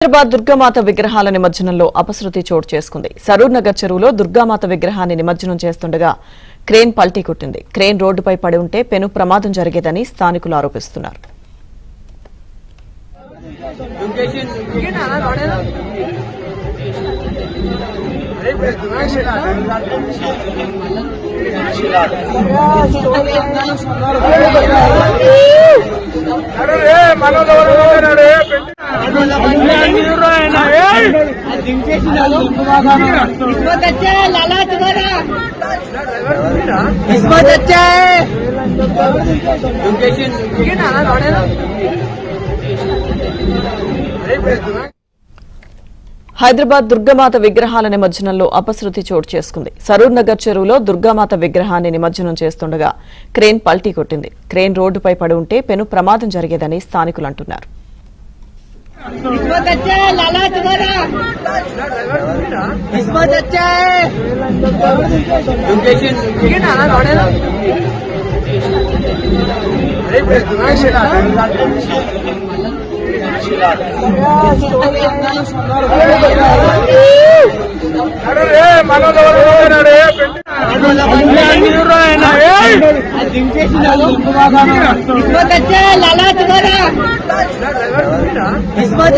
హైదరాబాద్ దుర్గామాత విగ్రహాల నిమజ్జనంలో అపశృతి చోటు చేసుకుంది. సరూర్ నగర్ చెరువులో దుర్గామాత విగ్రహాన్ని నిమజ్జనం చేస్తుండగా క్రేన్ పల్టీ కొట్టింది. క్రేన్ రోడ్డుపై పడి ఉంటే పెను ప్రమాదం జరిగేదని స్థానికులు ఆరోపిస్తున్నారు. హైదరాబాద్ దుర్గామాత విగ్రహాల నిమజ్జనంలో అపశృతి చోటు చేసుకుంది. సరూర్ నగర్ చెరువులో దుర్గామాత విగ్రహాన్ని నిమజ్జనం చేస్తుండగా క్రేన్ పల్టీ కొట్టింది. క్రేన్ రోడ్డుపై పడి ఉంటే పెను ప్రమాదం జరిగేదని స్థానికులు అంటున్నారు. इसमें